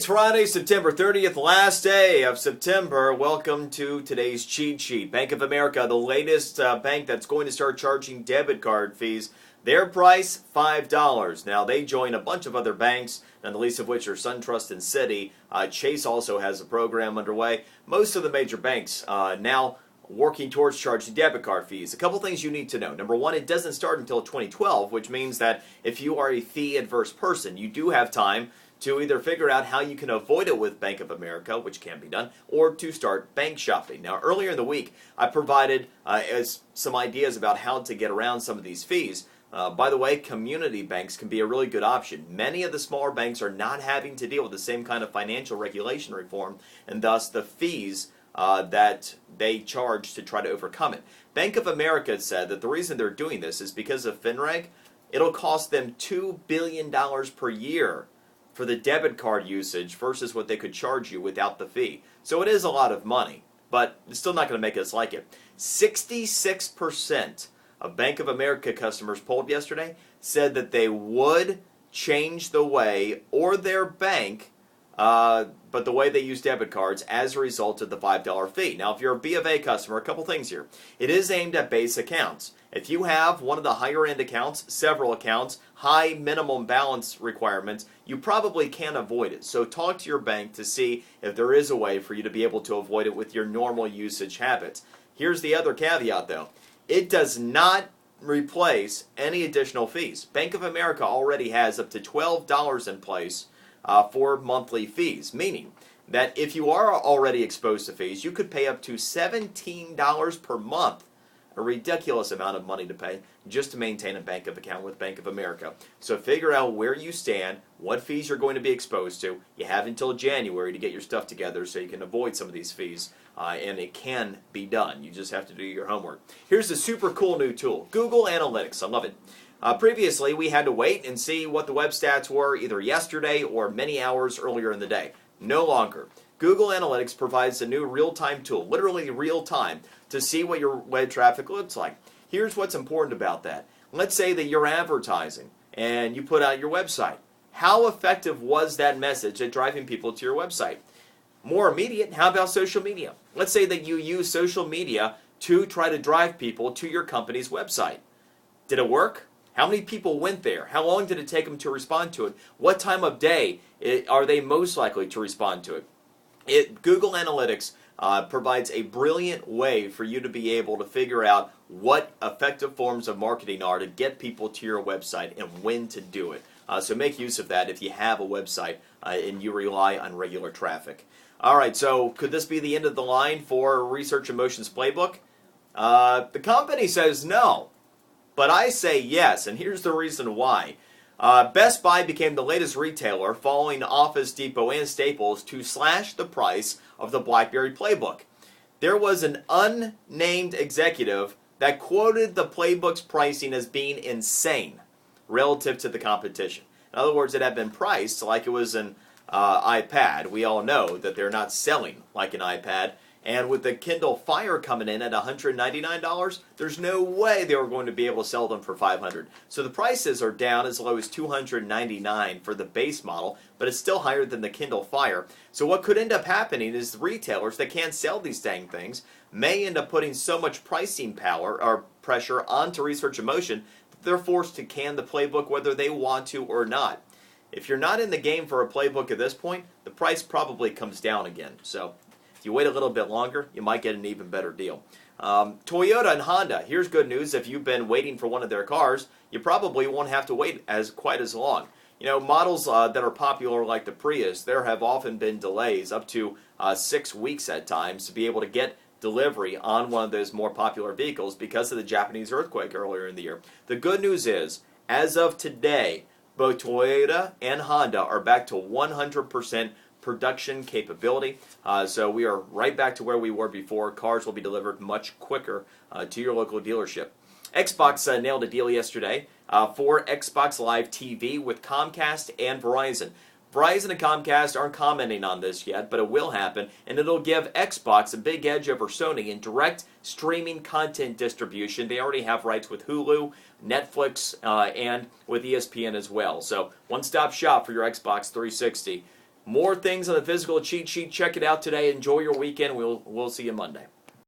It's Friday, September 30th, last day of September. Welcome to today's cheat sheet. Bank of America, the latest bank that's going to start charging debit card fees. Their price, $5. Now, they join a bunch of other banks, and the least of which are SunTrust and Citi. Chase also has a program underway. Most of the major banks now working towards charging debit card fees. A couple things you need to know. Number one, it doesn't start until 2012, which means that if you are a fee-adverse person, you do have time to either figure out how you can avoid it with Bank of America, which can be done, or to start bank shopping. Now, earlier in the week, I provided some ideas about how to get around some of these fees. By the way, community banks can be a really good option. Many of the smaller banks are not having to deal with the same kind of financial regulation reform, and thus the fees that they charge to try to overcome it. Bank of America said that the reason they're doing this is because of FinReg. It'll cost them $2 billion per year for the debit card usage versus what they could charge you without the fee. So it is a lot of money, but it's still not going to make us like it. 66% of Bank of America customers polled yesterday said that they would change the way, or their bank, but the way they use debit cards as a result of the $5 fee. Now, if you're a B of A customer, a couple things here. It is aimed at base accounts. If you have one of the higher end accounts, several accounts, high minimum balance requirements, you probably can avoid it. So talk to your bank to see if there is a way for you to be able to avoid it with your normal usage habits. Here's the other caveat though. It does not replace any additional fees. Bank of America already has up to $12 in place for monthly fees, meaning that if you are already exposed to fees, you could pay up to $17 per month, a ridiculous amount of money to pay just to maintain a bank account with Bank of America. So figure out where you stand, what fees you're going to be exposed to. You have until January to get your stuff together so you can avoid some of these fees, and it can be done. You just have to do your homework. Here's a super cool new tool, Google Analytics. I love it. Previously, we had to wait and see what the web stats were either yesterday or many hours earlier in the day. No longer. Google Analytics provides a new real-time tool, literally real-time, to see what your web traffic looks like. Here's what's important about that. Let's say that you're advertising and you put out your website. How effective was that message at driving people to your website? More immediate, how about social media? Let's say that you use social media to try to drive people to your company's website. Did it work? How many people went there? How long did it take them to respond to it? What time of day are they most likely to respond to it? Google Analytics provides a brilliant way for you to be able to figure out what effective forms of marketing are to get people to your website and when to do it. So make use of that if you have a website and you rely on regular traffic. All right, so could this be the end of the line for Research Emotions Playbook? The company says no, but I say yes, and here's the reason why. Best Buy became the latest retailer following Office Depot and Staples to slash the price of the BlackBerry Playbook. There was an unnamed executive that quoted the Playbook's pricing as being insane relative to the competition. In other words, it had been priced like it was an iPad. We all know that they're not selling like an iPad. And with the Kindle Fire coming in at $199, there's no way they were going to be able to sell them for $500. So the prices are down as low as $299 for the base model, but it's still higher than the Kindle Fire. So what could end up happening is the retailers that can't sell these dang things may end up putting so much pricing power or pressure onto Research Emotion that they're forced to can the Playbook whether they want to or not. If you're not in the game for a Playbook at this point, the price probably comes down again. So if you wait a little bit longer, you might get an even better deal. Toyota and Honda, here's good news. If you've been waiting for one of their cars, you probably won't have to wait quite as long. You know, models that are popular like the Prius, there have often been delays up to 6 weeks at times to be able to get delivery on one of those more popular vehicles because of the Japanese earthquake earlier in the year. The good news is, as of today, both Toyota and Honda are back to 100% production capability. So we are right back to where we were before. Cars will be delivered much quicker to your local dealership. Xbox nailed a deal yesterday for Xbox Live TV with Comcast and Verizon. Verizon and Comcast aren't commenting on this yet, but it will happen, and it'll give Xbox a big edge over Sony in direct streaming content distribution. They already have rights with Hulu, Netflix, and with ESPN as well. So one-stop shop for your Xbox 360. More things on the physical cheat sheet. Check it out today. Enjoy your weekend. We'll see you Monday.